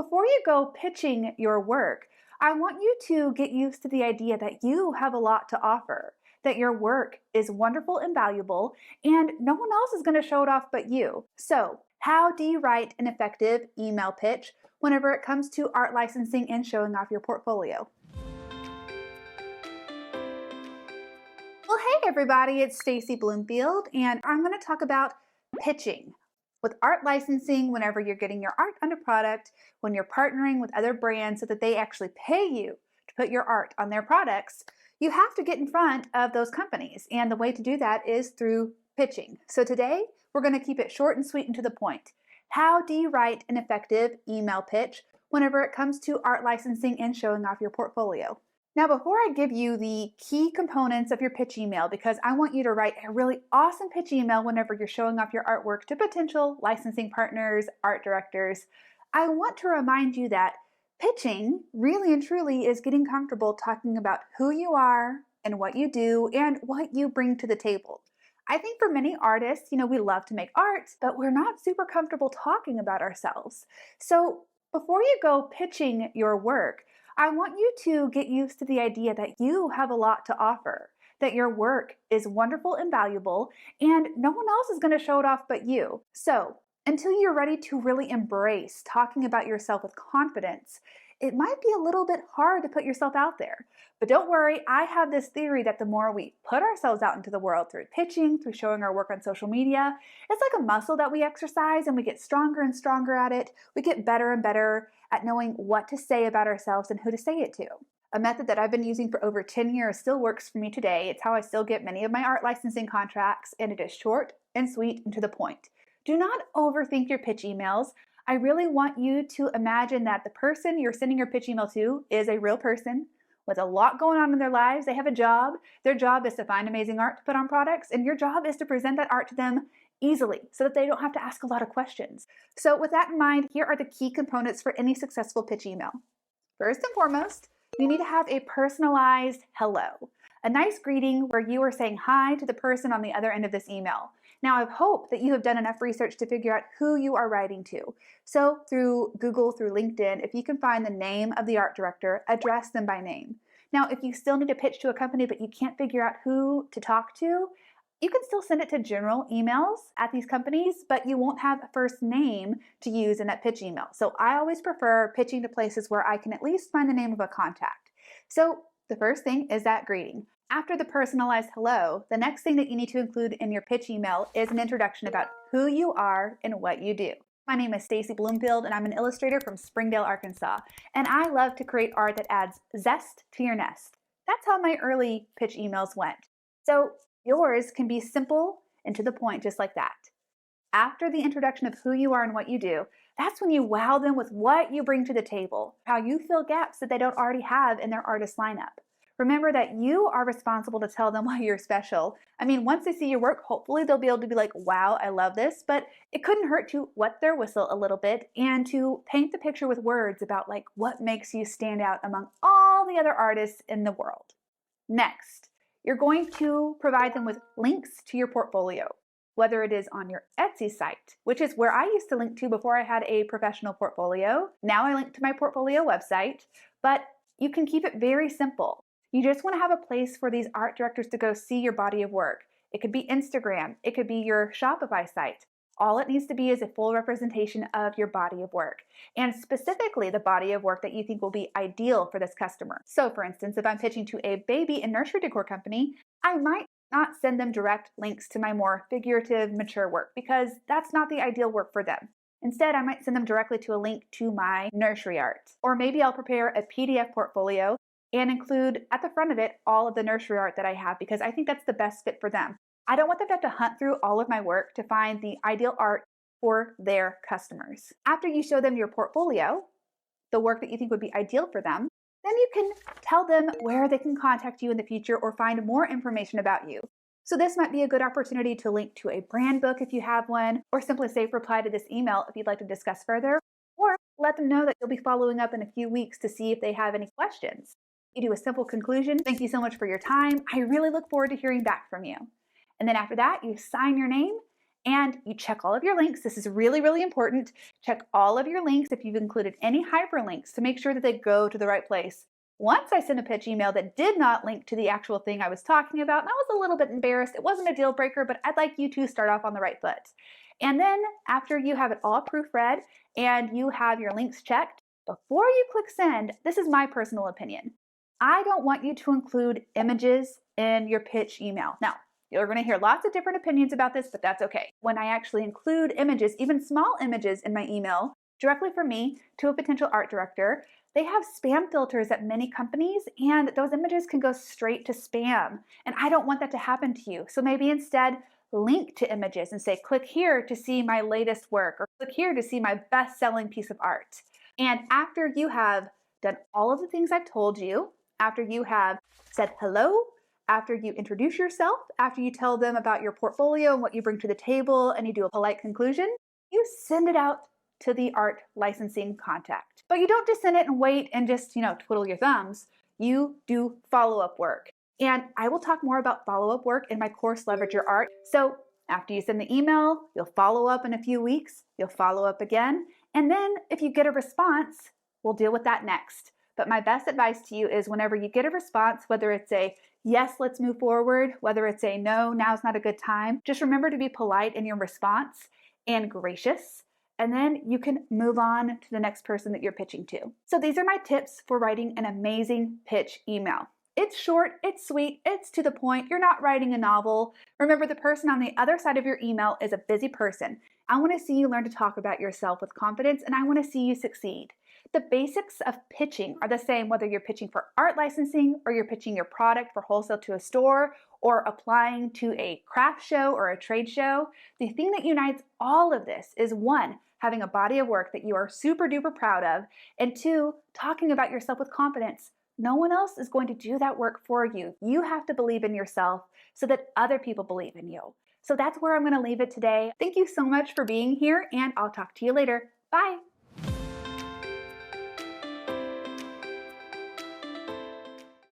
before you go pitching your work, I want you to get used to the idea that you have a lot to offer, that your work is wonderful and valuable, and no one else is going to show it off but you. So, how do you write an effective email pitch whenever it comes to art licensing and showing off your portfolio? Well, hey everybody, it's Stacie Bloomfield, and I'm going to talk about pitching. With art licensing, whenever you're getting your art on a product, when you're partnering with other brands so that they actually pay you to put your art on their products, you have to get in front of those companies. And the way to do that is through pitching. So today, we're going to keep it short and sweet and to the point. How do you write an effective email pitch whenever it comes to art licensing and showing off your portfolio? Now, before I give you the key components of your pitch email, because I want you to write a really awesome pitch email whenever you're showing off your artwork to potential licensing partners, art directors, I want to remind you that pitching really and truly is getting comfortable talking about who you are and what you do and what you bring to the table. I think for many artists, we love to make art, but we're not super comfortable talking about ourselves. So before you go pitching your work, I want you to get used to the idea that you have a lot to offer, that your work is wonderful and valuable, and no one else is going to show it off but you. So, until you're ready to really embrace talking about yourself with confidence, it might be a little bit hard to put yourself out there. But don't worry, I have this theory that the more we put ourselves out into the world through pitching, through showing our work on social media, it's like a muscle that we exercise and we get stronger and stronger at it. We get better and better at knowing what to say about ourselves and who to say it to. A method that I've been using for over 10 years still works for me today. It's how I still get many of my art licensing contracts, and it is short and sweet and to the point. Do not overthink your pitch emails. I really want you to imagine that the person you're sending your pitch email to is a real person with a lot going on in their lives. They have a job. Their job is to find amazing art to put on products, and your job is to present that art to them easily so that they don't have to ask a lot of questions. So with that in mind, here are the key components for any successful pitch email. First and foremost, you need to have a personalized hello, a nice greeting where you are saying hi to the person on the other end of this email. Now, I hope that you have done enough research to figure out who you are writing to. So through Google, through LinkedIn, if you can find the name of the art director, address them by name. Now, if you still need to pitch to a company but you can't figure out who to talk to, you can still send it to general emails at these companies, but you won't have a first name to use in that pitch email. So I always prefer pitching to places where I can at least find the name of a contact. So the first thing is that greeting. After the personalized hello, the next thing that you need to include in your pitch email is an introduction about who you are and what you do. My name is Stacie Bloomfield, and I'm an illustrator from Springdale, Arkansas. And I love to create art that adds zest to your nest. That's how my early pitch emails went. So yours can be simple and to the point, just like that. After the introduction of who you are and what you do, that's when you wow them with what you bring to the table, how you fill gaps that they don't already have in their artist lineup. Remember that you are responsible to tell them why you're special. I mean, once they see your work, hopefully they'll be able to be like, wow, I love this, but it couldn't hurt to wet their whistle a little bit and to paint the picture with words about like what makes you stand out among all the other artists in the world. Next, you're going to provide them with links to your portfolio, whether it is on your Etsy site, which is where I used to link to before I had a professional portfolio. Now I link to my portfolio website, but you can keep it very simple. You just want to have a place for these art directors to go see your body of work. It could be Instagram, it could be your Shopify site. All it needs to be is a full representation of your body of work, and specifically the body of work that you think will be ideal for this customer. So for instance, if I'm pitching to a baby and nursery decor company, I might not send them direct links to my more figurative, mature work because that's not the ideal work for them. Instead, I might send them directly to a link to my nursery art. Or maybe I'll prepare a PDF portfolio and include at the front of it all of the nursery art that I have because I think that's the best fit for them. I don't want them to have to hunt through all of my work to find the ideal art for their customers. After you show them your portfolio, the work that you think would be ideal for them, then you can tell them where they can contact you in the future or find more information about you. So this might be a good opportunity to link to a brand book if you have one, or simply say reply to this email if you'd like to discuss further, or let them know that you'll be following up in a few weeks to see if they have any questions. You do a simple conclusion. Thank you so much for your time. I really look forward to hearing back from you. And then after that, you sign your name And you check all of your links. This is really, really important. Check all of your links if you've included any hyperlinks to make sure that they go to the right place. Once I sent a pitch email that did not link to the actual thing I was talking about, and I was a little bit embarrassed. It wasn't a deal breaker, but I'd like you to start off on the right foot. And then after you have it all proofread and you have your links checked, before you click send, this is my personal opinion. I don't want you to include images in your pitch email. Now, you're going to hear lots of different opinions about this, but that's okay. When I actually include images, even small images in my email, directly from me to a potential art director, they have spam filters at many companies, and those images can go straight to spam. And I don't want that to happen to you. So maybe instead, link to images and say, click here to see my latest work, or click here to see my best-selling piece of art. And after you have done all of the things I've told you, after you have said hello, after you introduce yourself, after you tell them about your portfolio and what you bring to the table, and you do a polite conclusion, you send it out to the art licensing contact. But you don't just send it and wait and just, twiddle your thumbs. You do follow-up work. And I will talk more about follow-up work in my course, Leverage Your Art. So after you send the email, you'll follow up in a few weeks, you'll follow up again, and then if you get a response, we'll deal with that next. But my best advice to you is whenever you get a response, whether it's a yes, let's move forward, whether it's a no, now's not a good time, just remember to be polite in your response and gracious, and then you can move on to the next person that you're pitching to. So these are my tips for writing an amazing pitch email. It's short, it's sweet, it's to the point. You're not writing a novel. Remember, the person on the other side of your email is a busy person. I want to see you learn to talk about yourself with confidence, and I want to see you succeed. The basics of pitching are the same whether you're pitching for art licensing or you're pitching your product for wholesale to a store or applying to a craft show or a trade show. The thing that unites all of this is one, having a body of work that you are super duper proud of, and two, talking about yourself with confidence. No one else is going to do that work for you. You have to believe in yourself so that other people believe in you. So that's where I'm going to leave it today. Thank you so much for being here, and I'll talk to you later. Bye.